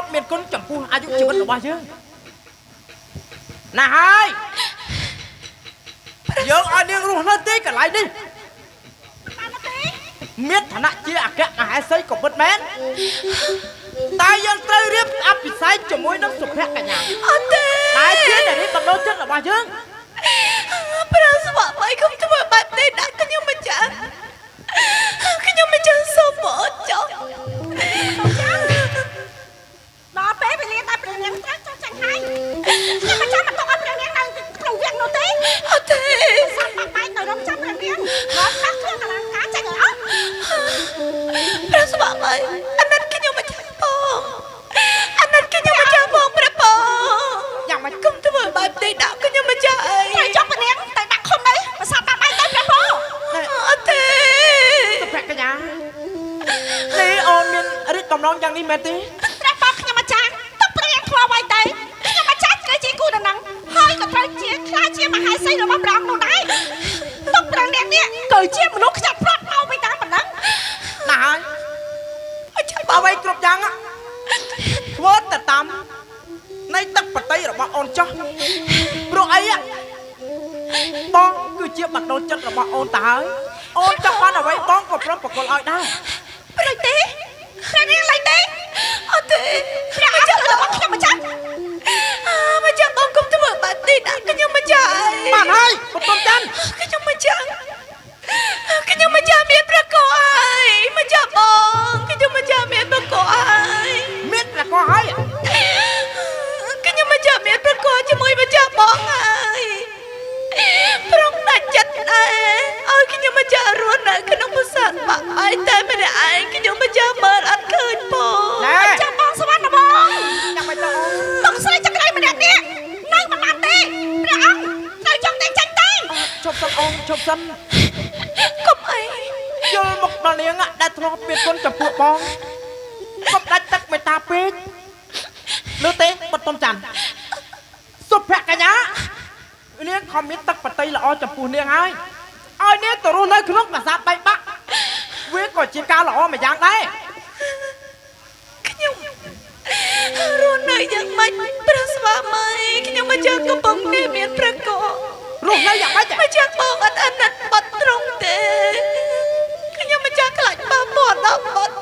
ប់មានគុណចំពោះអាយុជីវិតរបស់យើងណាហើយយើងឲ្យនាងរស់នៅទីកន្លែងនេះមានឋានៈជាអគ្គមហេសីក៏ពិតមែនតែយើងត្រូវរៀបអភិសេកជាមួយនឹងសុភកញ្ញាអត់ទេតែជានារីតំណចិត្តរបស់យើងព្រះស្វាមីខ្ញុំធ្វើបែបនេះដាក់ខ្ញុំម្ចាស់សូមអត់ចុះដល់ពេលវេលាតែព្រះនាងត្រូវចុះចាញ់ហើយខ្ញុំមិនចាំមិនទុកឲ្យព្រះនាងនៅក្នុងវគ្គនោះទេអត់ទេសាប់បាយទៅរំចាំព្រះនាងដល់ខ្លះគ្រឿងអលង្ការចាញ់អត់ព្រះស្វាមីអាណិតខ្ញុំម្ចាស់បងអាណិតខ្ញុំម្ចាស់បងព្រះបងយ៉ាងម៉េចគុំធ្វើបែបនេះដាក់ខ្ញុំម្ចាស់អីត្រូវចុះព្រះនាងទៅដាក់ខុំទៅប្រសាទតាមបាយទៅព្រះបងអត់ទេសុភកញ្ញានេះអូនមានរិទ្ធកំឡងយ៉ាងនេះមែនទេព្រះបងខ្ញុំម្ចាស់ទុកព្រះនាងធ្វើអ្វីទៅខ្ញុំម្ចាស់គឺជាគូដំណឹងហើយក៏ត្រូវជាខ្លាចជាមហេសីរបស់ព្រះអង្គនោះដែរទុកព្រះនាងនេះគឺជាមនុស្សខ្ចាត់ព្រាត់មកពីតាមប៉ុណ្ណឹងណាហើយអ្វីគ្រប់យ៉ាងធ្វើទៅតាមនៃទឹកបតីរបស់អូនចោះព្រោះអីបងគឺជាបដិចិត្តរបស់អូនទៅហើយអូនចង់បានអ្វីបងក៏ព្រមប្រគល់ឲ្យដែរព្រឹកទេព្រះនាងឡើយទេអត់ទេព្រះអង្គរបស់ខ្ញុំម្ចាស់ម្ចាស់បងគុំធ្វើបែបនេះដាក់ខ្ញុំម្ចាស់បានហើយបន្ទំច័ន្ទខ្ញុំម្ចាស់មានប្រកបហើយម្ចាស់បងខ្ញុំម្ចាស់មានប្រកបហើយមានប្រកបហើយខ្ញុំម្ចាស់មានប្រកបជាមួយម្ចាស់បងហើយព្រមដាច់ចិត្តដែរឲ្យខ្ញុំម្ចាស់រស់នៅក្នុងប្រាសាទបាក់ហើយតែម្នាក់ឯងខ្ញុំម្ចាស់មើលអត់ឃើញបងម្ចាស់បងសវណ្ណបងចាំមិនទៅបងស្រីចង្រៃម្នាក់នេះនៅមិនបានទេព្រះអង្គត្រូវចង់តែចាញ់ទេជប់សិនអូនជប់សិនកុំអីយល់មកដល់នាងដែលធ្លាប់មានគុណចំពោះបងកុំដាច់ទឹកមេត្តាពេកលើទេបន្ទំច័ន្ទសុភកញ្ញានាងខំមានទឹកបតីល្អចំពោះនាងហើយឲ្យនាងទៅរស់នៅក្នុងប្រាសាទបែកបាក់វាក៏ជាការល្អមួយយ៉ាងដែរខ្ញុំរស់នៅយ៉ាងម៉េចព្រះស្វាមីខ្ញុំម្ចាស់កំពុងតែមានប្រកបរស់នៅយ៉ាងម៉េចម្ចាស់បងអត់អាណិតបាត់ត្រង់ទេខ្ញុំម្ចាស់ខ្លាចបាត់មាត់ដល់បាត់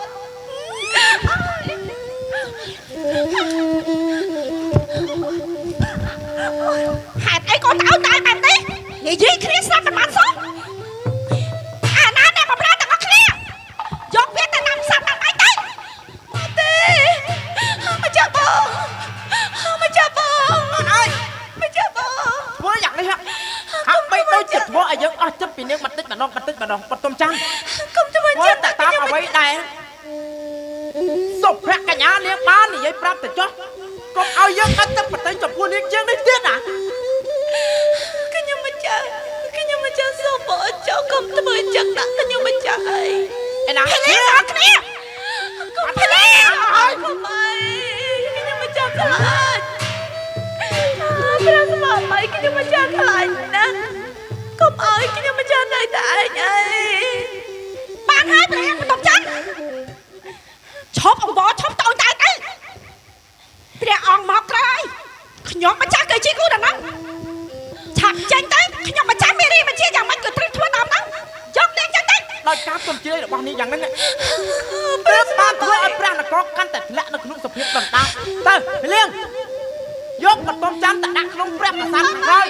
ហេតុអីកូនទៅតែបែបនេះនិយាយគ្នាស្ដាប់មិនបានសោះអាណាអ្នកបម្រើទាំងអស់គ្នាយកវាទៅតាមសាប់តាមបាយទៅអត់ទេម្ចាស់បងអត់អើយម្ចាស់បងធ្វើយ៉ាងនេះហាក់បីដូចជាធ្វើឲ្យយើងអស់ចិត្តពីនាងបន្តិចម្ដងបន្ទំច័ន្ទគុំធ្វើចិត្តតែតាមអ្វីដែរសុភកញ្ញានាងបាននិយាយប្រាប់ទៅចុះកុំឲ្យយើងអត់ទឹកបតីចំពោះនាងជាងនេះទៀតណាខ្ញុំម្ចាស់សូមអត់ចោលកុំធ្វើចឹងដាក់ខ្ញុំម្ចាស់អីឯណាគ្នាអត់គ្នាកុំគ្នាអើយកុំអីខ្ញុំម្ចាស់ខ្លាចព្រះស្វាមីខ្ញុំម្ចាស់ខ្លាចណាកុំឲ្យខ្ញុំម្ចាស់នៅតែឯងអីបានហើយព្រះបន្ទប់ច័ន្ទឈប់អង្វរឈប់តូចតែទៅព្រះអង្គមកក្រោយខ្ញុំម្ចាស់គឺជាគូដំណឹងឆាប់ចេញទៅខ្ញុំម្ចាស់មានរីបញ្ជាយ៉ាងម៉េចក៏ត្រូវធ្វើតាមហ្នឹងយកនាងចេញទៅដោយការទន្ទ្រាយរបស់នាងយ៉ាងហ្នឹងព្រះបានធ្វើឲ្យព្រះនគរកាន់តែធ្លាក់នៅក្នុងសភាពដណ្ដើមទៅលៀងយកបន្ទំច័ន្ទទៅដាក់ក្នុងព្រះប្រាសាទខាងក្រោយ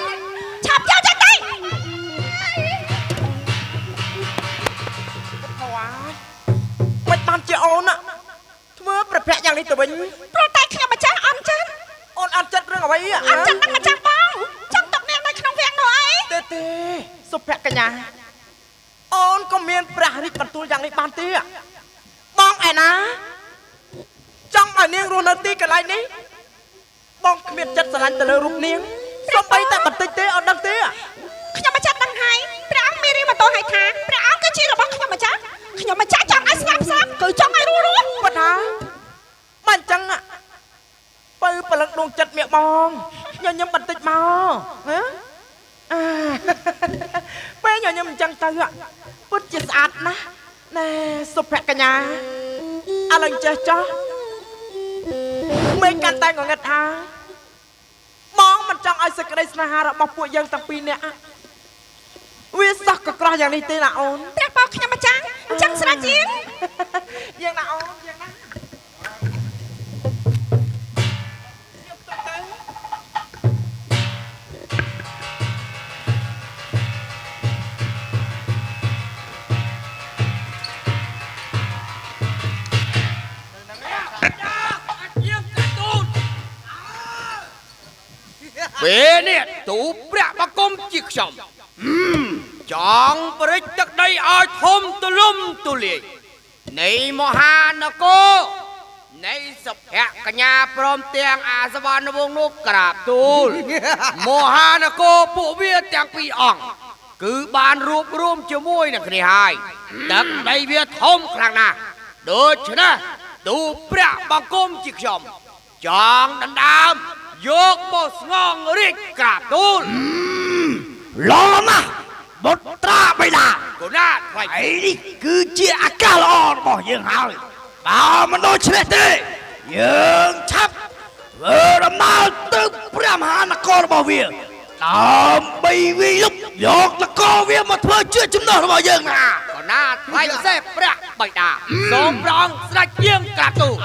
ឆាប់យកចេញទៅមិនបានជាអូនធ្វើប្រភពយ៉ាងនេះទៅវិញព្រោះតែខ្ញុំម្ចាស់អន់ចិត្តអូនអត់ចិត្តរឿងអ្វីអត់ចិត្តនឹងម្ចាស់បងចង់ទុកនាងនៅក្នុងវាំងនោះអីទេសុភកញ្ញាអូនក៏មានព្រះរាជបន្ទូលយ៉ាងនេះបានទេបងឯណាចង់ឲ្យនាងរស់នៅទីកន្លែងនេះបងគ្មានចិត្តស្រឡាញ់ទៅលើរូបនាងសូម្បីតែបន្តិចទេអត់ដឹងទេខ្ញុំម្ចាស់ដឹងហើយព្រះអង្គមានរៀបបន្ទូលឲ្យថាព្រះអង្គគឺជារបស់ខ្ញុំម្ចាស់ចង់ឲ្យស្លាប់គឺចង់ឲ្យរស់ប៉ុន្តែមិនអញ្ចឹងបើព្រលឹងដួងចិត្តមាក់បងញញឹមបន្តិចមកហ៎ពេលញញឹមអញ្ចឹងទៅពិតជាស្អាតណាស់ណែសុភកញ្ញាឥឡូវចេះចោះ មេកាន់តែងងឹតថាបងមិនចង់ឲ្យសេចក្តីស្នេហារបស់ពួកយើងទាំងពីរនាក់វាសោះក៏ក្រោះយ៉ាងនេះទេណាអូន ព្រះបងខ្ញុំម្ចាស់អញ្ចឹងស្រាជាង យ៉ាងណាអូនយ៉ាងណា ពេលនេះទូព្រះបង្គំជាខ្ញុំចង់បរិទ្ធទឹកដីឲ្យធំទូលំទូលាយនៃមហានគរនៃសុភកញ្ញាព្រមទាំងអាសវណ្ណវង្សនោះក្រាបទូលមហានគរពួកវាទាំងពីរអង្គគឺបានរួបរวมជាមួយនឹងគ្នាហើយទឹកដីវាធំខ្លាំងណាស់ដូច្នេះទូព្រះបង្គំជាខ្ញុំចង់ដណ្ដើមយកមកស្ងងរាជក្រាបទូលល្អណាស់បុត្រាបិតាគណៈថ្លៃនេះគឺជាអាកាសល្អរបស់យើងហើយបើមិនដូច្នេះទេយើងឆាប់ធ្វើដំណើរទៅព្រះមហានគររបស់វាដើម្បីវិលុបយកនគរវាមកធ្វើជាចំណុះរបស់យើងណាគណៈថ្លៃសេះព្រះបិតាសូមព្រះអង្គស្ដេចយាងក្រាបទូល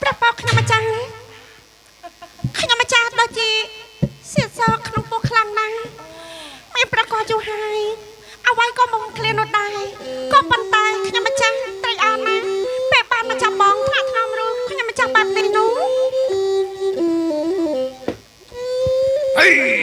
ព្រះបងខ្ញុំម្ចាស់ដូចជាសៀតសក់ក្នុងពោះខ្លាំងណាស់មានប្រកបយូរហើយអ្វីក៏មិនឃ្លាននោះដែរក៏ប៉ុន្តែខ្ញុំម្ចាស់ត្រេកអរណាស់ពេលបានមកចាំបងថ្នាក់ថ្នមរូបខ្ញុំម្ចាស់បាត់នេះនោះហេ ម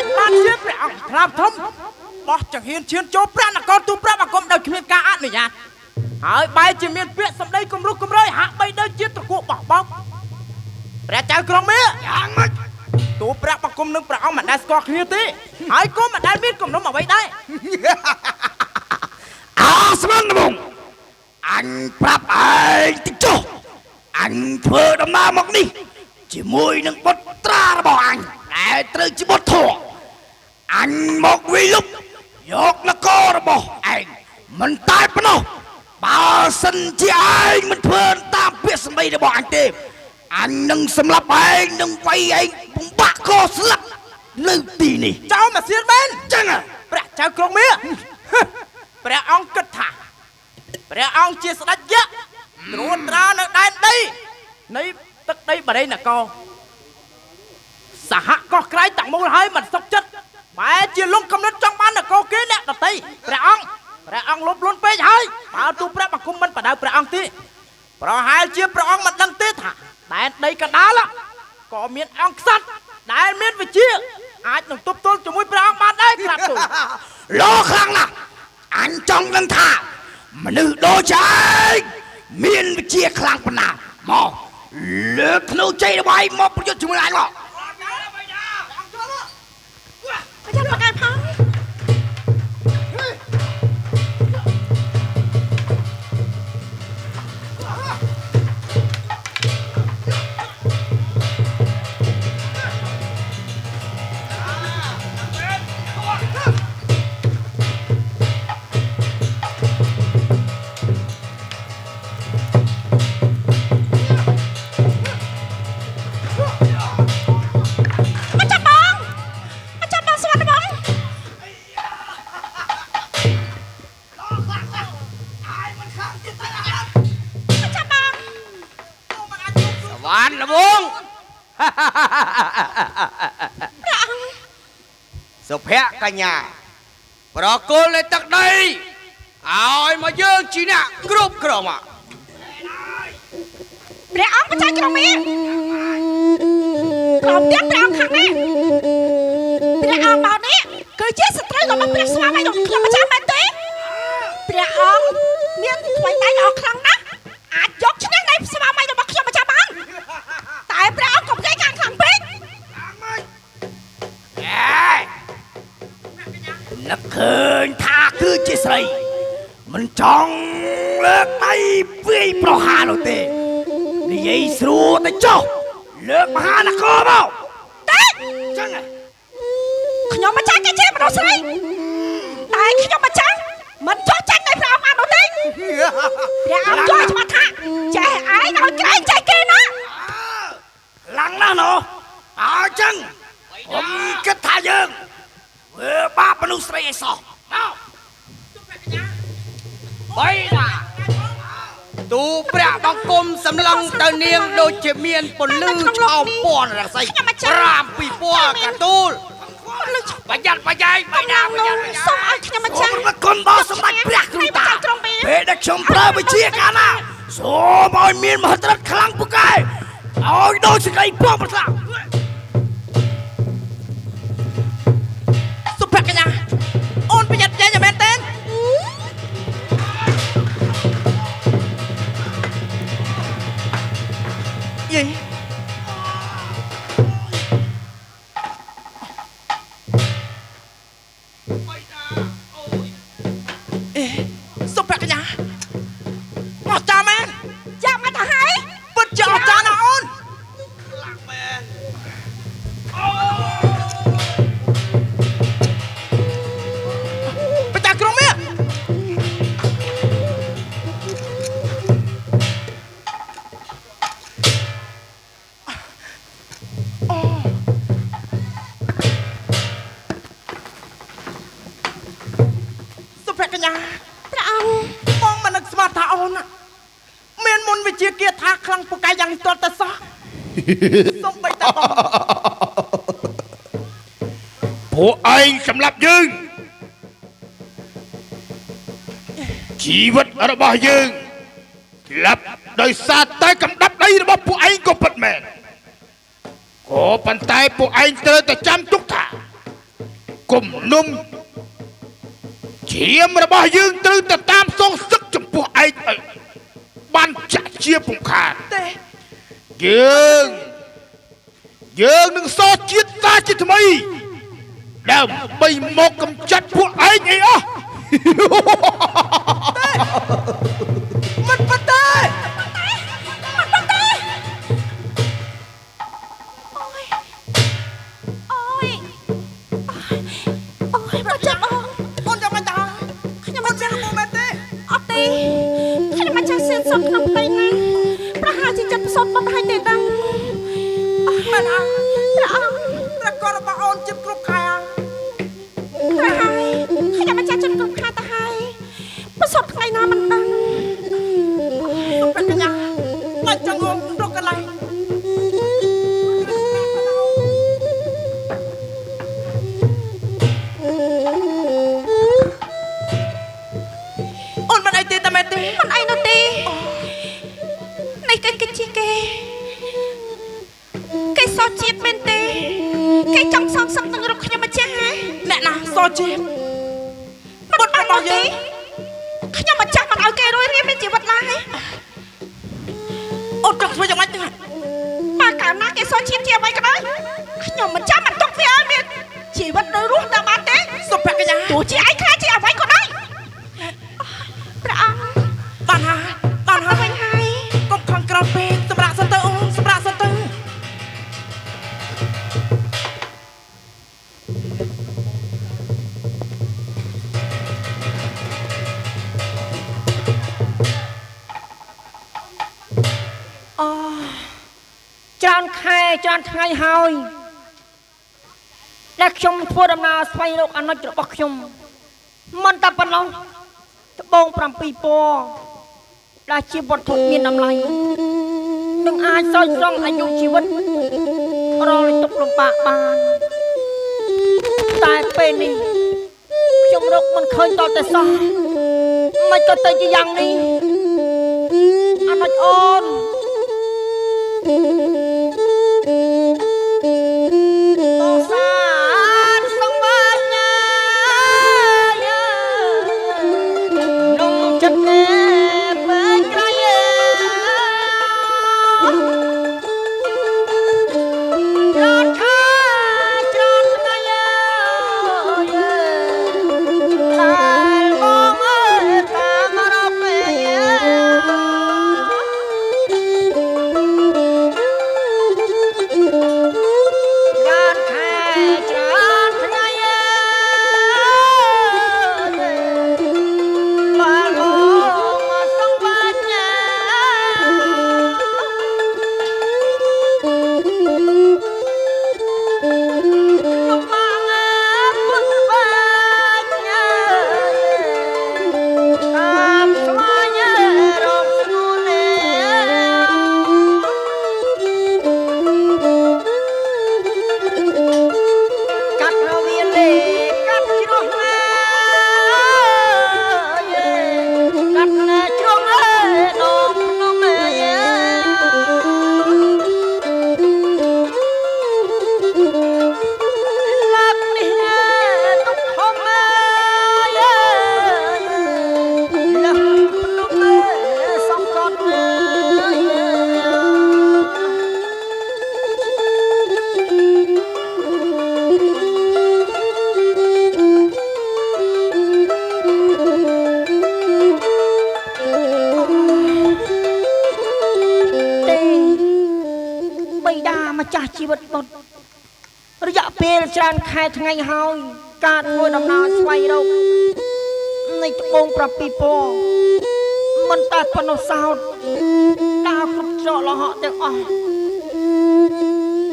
មិនបានជាព្រះអង្គខ្លាមធំបោះចង្ហៀនឈានចូលព្រះនគរទូព្រះបង្គំដោយគ្មានការអនុញ្ញាតហើយបែរជាមានពាក្យសម្ដីគំរុះគំរើយហាក់បីដូចជាត្រកួកបោះបោកព្រះចៅក្រុងមាសយ៉ាងម៉េចទូព្រះបង្គំនិងព្រះអង្គមិនដែលស្គាល់គ្នាទេហើយក៏មិនដែលមានគំនុំអ្វីដែរស្មានបងអញប្រាប់ឯងតិចចុះអញធ្វើដំណើរមកនេះជាមួយនឹងបុត្រារបស់អញដែលត្រូវជាបុត្រធម៌អញមកវិលុបយកនគររបស់ឯងមិនតែប៉ុណ្ណោះបើសិនជាឯងមិនធ្វើតាមពាក្យសម្ដីរបស់អញទេអញនឹងសម្លាប់ឯងនឹងវាយឯងបំបាក់កស្លាប់នៅទីនេះចៅមកសៀនមែនចឹងព្រះចៅក្រុងមាសព្រះអង្គគិតថាព្រះអង្គជាស្ដេចយក្សត្រួតត្រានៅដែនដីនៃទឹកដីបរិយនគរសហកោះក្រៃទាំងមូលហើយមិនសុខចិត្តបែរជាលងកំណត់ចង់បាននគរគេអ្នកដតីព្រះអង្គលុបលន់ពេកហើយបើទូព្រះបង្គំមិនបដៅព្រះអង្គទេប្រហែលជាព្រះអង្គមិនដឹងទេថាដែនដីកណ្ដាលក៏មានអង្គក្សត្រដែលមានវិជ្ជាអាចនឹងទប់ទល់ជាមួយព្រះអង្គបានដែរក្រាបទូលលោខ្លាំងណាស់អញចង់ដឹងថាមនុស្សដូចឯងមានវិជ្ជាខ្លាំងប៉ុណ្ណាមកលើកធ្នូជ័យរបស់ឯងមកប្រយុទ្ធជាមួយអញមកចាំមកឯងផងបានលបង សុភ័ក្រកញ្ញាប្រគល់នៅទឹកដីឲ្យមកយើងជាអ្នកគ្រប់គ្រងមកព្រះអង្គម្ចាស់ក្រុងមាសក្រុមទៀតព្រះអង្គខាងនេះព្រះអង្គមកនេះគឺជាសត្រូវរបស់ព្រះស្វាមីរបស់ខ្ញុំម្ចាស់មែនទេព្រះអង្គមានថ្មីដៃអស់ខ្លាំងណាស់អាចយកឈ្នះនៃស្វាមីរបស់ខ្ញុំម្ចាស់បានតែព្រះអង្គកុំនិយាយខាងខ្លាំងពេកនឹកឃើញថាគឺជាស្រីមិនចង់លើកដៃវាយប្រហារនោះទេនិយាយស្រួលតែចុះលើកមហានគរមកទេចឹងខ្ញុំម្ចាស់គឺជាមនុស្សស្រីតែខ្ញុំម្ចាស់មិនចោះចាញ់នៃព្រះអង្គបាននោះទេព្រះអង្គជួយច្បាស់ថាចេះឯងឲ្យក្រែងចេះគេណាខ្លាំងណាស់ណូអញ្ចឹងខ្ញុំគិតថាយើងធ្វើបាបមនុស្សស្រីឲ្យសោះមកបីណាទូព្រះបង្គំសម្លឹងទៅនាងដូចជាមានពលឺឆោមពណ៌រស័យ5ពីពណ៌កាទូលប្រយ័ត្នប្រយែងបីណាប្រយ័ត្នប្រយែងសូមឲ្យខ្ញុំម្ចាស់មកគុណដល់សម្ដេចព្រះគ្រូតាពេលដែលខ្ញុំប្រើវិជាកាលណាសូមឲ្យមានមហិទ្ធិឫទ្ធិខ្លាំងពូកែឲ្យដូចសេចក្តីពងប្រសាសុភ័ក្រកញ្ញាអូនប្រយ័ត្នចេញមែនទេយីសុភ័ក្រកញ្ញាអត់ចាំមែនចាំមកទៅហើយពិតជាអត់ចាំណាអូនខ្លាំងមែនបតាក្រុងមាសសុភ័ក្រកញ្ញាព្រះអង្គបងមិននឹកស្មានថាអូនមានមុនវិជាគាថាខ្លាំងពូកែយ៉ាងនេះទាល់តែសោះសូមបីតាបងពួកឯងសម្លាប់យើងជីវិតរបស់យើងស្លាប់ដោយសារតែកំដាប់ដីរបស់ពួកឯងក៏ពិតមែនក៏ប៉ុន្តែពួកឯងត្រូវតែចាំទុកថា กុំនំឈាមរបស់យើងត្រូវតែតាមសងសឹកចំពោះឯងឲ្យបានចាក់ជាពំខាន ទេ យើងនឹងសោជាតិសាជាថ្មីដើម្បីមកកំចាត់ពួកឯងអីអស់ មិនប៉ុន្តែ អូយប្រចាំបង អូនចាំមិនតាខ្ញុំមិនចាំមកមែនទេ អត់ទេខ្ញុំមិនចាស់សៀនសុតក្នុងផ្ទៃណាប្រហែលជាចិត្តសុតបាត់ហើយទេតាំង មែនអើ ព្រះអង្គ ព្រះកូនរបស់អូនជិបគ្រប់ខែអើ ព្រះហើយខ្ញុំមិនចាស់ចិត្តគ្រប់ខែទៅហើយប្រសុតថ្ងៃណាមិនដឹង សុភកញ្ញាបាច់ចង្អុំរកកន្លែងអូនមិនអីទេតែមែនទេ មិនអីនោះទេនេះគឺជាគេសោតជាតិមែនទេគេចង់សងសឹកនឹងរូបខ្ញុំម្ចាស់ អ្នកណាសជាតិ បុតរបស់យើងខ្ញុំម្ចាស់មិនឲ្យគេរួយរៀបមានជីវិតឡើយ អូនចង់ធ្វើយ៉ាងម៉េចទៅ បើកាលណាគេសោតជាតិជាអ្វីក៏ដោយខ្ញុំម្ចាស់មិនទុកវាឲ្យមានជីវិតនៅរស់តែបានទេ សុភកញ្ញា ទោះជាឯងខ្លាចជាអ្វីក៏ដោយព្រះអង្គ បានហើយ វិញហើយក ុំខំក្រោតពេកសម្រាប់សិនទៅអូនសម្រាប់សិនទៅ ច្រើនខែច្រើនថ្ងៃហើយដែលខ្ញុំធ្វើដំណើរស្វែងរកអនុជរបស់ខ្ញុំមិនតែប៉ុណ្ណោះត្បូង7ពណ៌ដែលជាវត្ថុមានតម្លៃនឹងអាចសោយស្រង់អាយុជីវិតរលទុកលំបាកបានតែពេលនេះខ្ញុំរកមិនឃើញតតែសោះមិនក៏ទៅជាយ៉ាងនេះអនុជអូន ម្ចាស់ជីវិតបុត្ររយៈពេលច្រើនខែថ្ងៃហើយការធ្វើដំណើរស្វែងរកនៃត្បូង7ពណ៌មិនតែប៉ុណ្ណោះសោតដើរគ្រប់ច្រកលហកទាំងអស់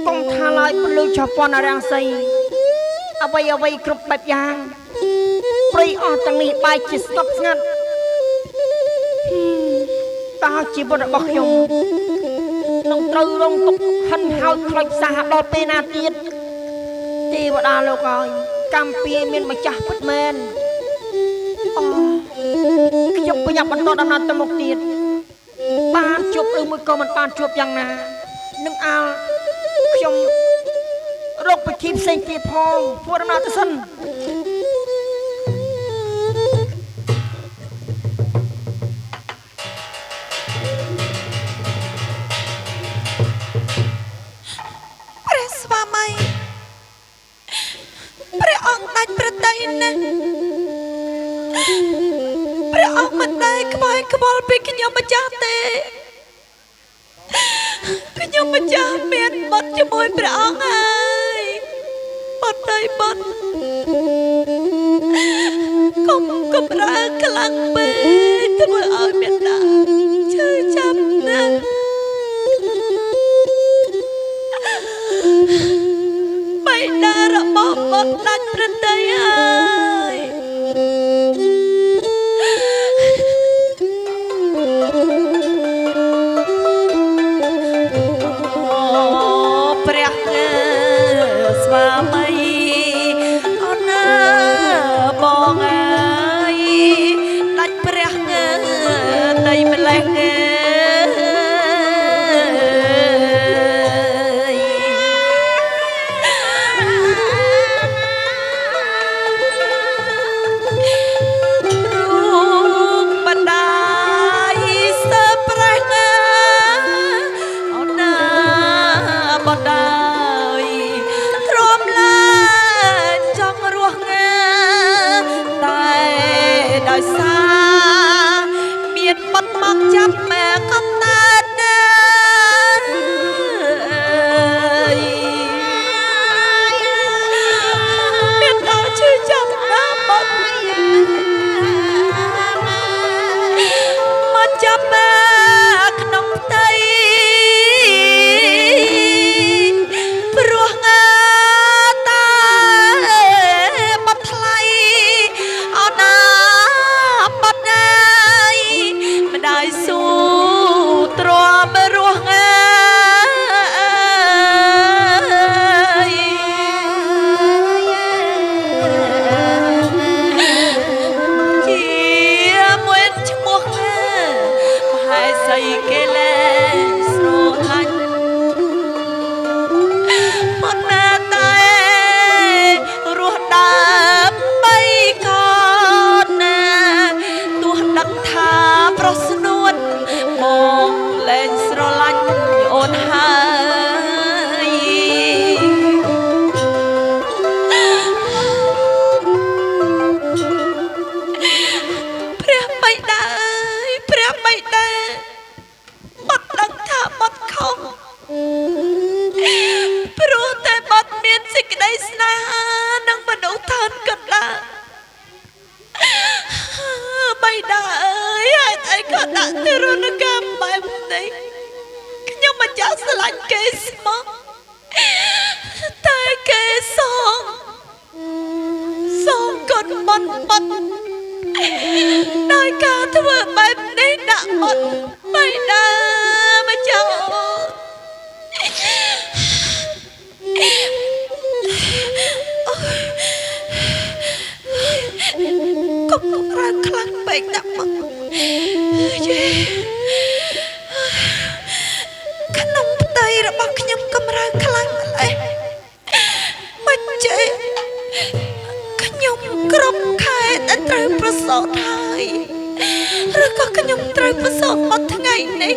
កុំថាឡើយពលឺចពន្ធរាំងសីអ្វីគ្រប់បែបយ៉ាងព្រៃអស់ទាំងនេះបែរជាស្ងប់ស្ងាត់តើជីវិតរបស់ខ្ញុំនឹងត្រូវរងទុក្ខហិនហោចខ្លោចសាហាវដល់ពេលណាទៀតទេវតាលោកអើយកម្មពីមានម្ចាស់ពិតមែនអូខ្ញុំប្រញាប់បន្តដំណើរទៅមុខទៀតបានជួបឬមួយក៏មិនបានជួបយ៉ាងណានឹងអាលខ្ញុំរ រកពិធីផ្សេងទៀតផងធ្វើដំណើរទៅសិន ព្រះស្វាមីព្រះអង្គដាច់ប្រតិយណាស់ព្រះអង្គមិនដែលក្បែរក្បល់ពីខ្ញុំម្ចាស់ទេខ្ញុំម្ចាស់មានបុត្រជាមួយព្រះអង្គហើយបុត្រដីបុត្រកុំកម្រើខ្លាំងពេកធ្វើឲ្យមេដាឈឺចាប់ណាស់បៃតារបស់បុត្រដាច់ប្រតិយហើយព្រះស្វាមីអូនណាបងអើយដាច់ព្រះដីម្លេះចាប់មែកំណើតណាមានដល់ឈឺចាប់ណាស់បាត់មកចាប់មែក្នុងផ្ទៃព្រោះងាតាបាត់ថ្លៃអត់ណាបាត់ណាម្ដាយស៊ូទ្រាំរស់ងាយជាមួយឈ្មោះមហេសីគេលែងស្រឡាញ់មិនណាតែរស់ដើម្បីកូនណាទោះដឹងថាប្រុសស្នួនបងលែងស្រឡាញ់អូនហើយព្រះបិតាអើយព្រះបិតាបាត់ដឹងថាបាត់ខុសព្រោះតែបាត់មានសេចក្តីស្នេហានឹងមនុស្សឋានកណ្ដាលបៃតាអើយហេតុអីក៏ដាក់ទរណកម្មបែបនេះខ្ញុំមិនចង់ស្រឡាញ់គេស្មោះតែគេសងកូនបាត់ដោយការធ្វើបែបនេះដាក់អត់បៃតាមកចោលកុំរើខ្លាំងពេកដាក់មកយេក្នុងផ្ទៃរបស់ខ្ញុំកម្រើខ្លាំងម្ល៉េះមិនចេះខ្ញុំគ្រប់ខែដែលត្រូវប្រសូតហើយឬក៏ខ្ញុំត្រូវប្រសូតអត់ថ្ងៃនេះ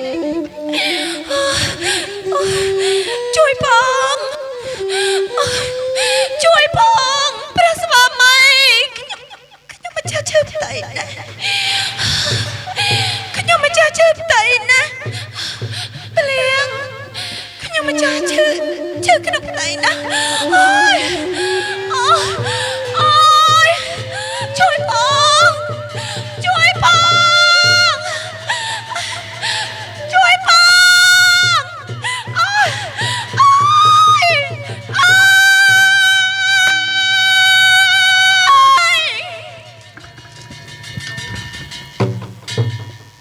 ជួយផងជួយផងព្រះស្វាមីខ្ញុំមិនចាស់ឈឺផ្ទៃណាខ្ញុំមិនចាស់ឈឺផ្ទៃណាព្រៀងខ្ញុំមិនចាស់ឈឺក្នុងផ្ទៃណាអើយ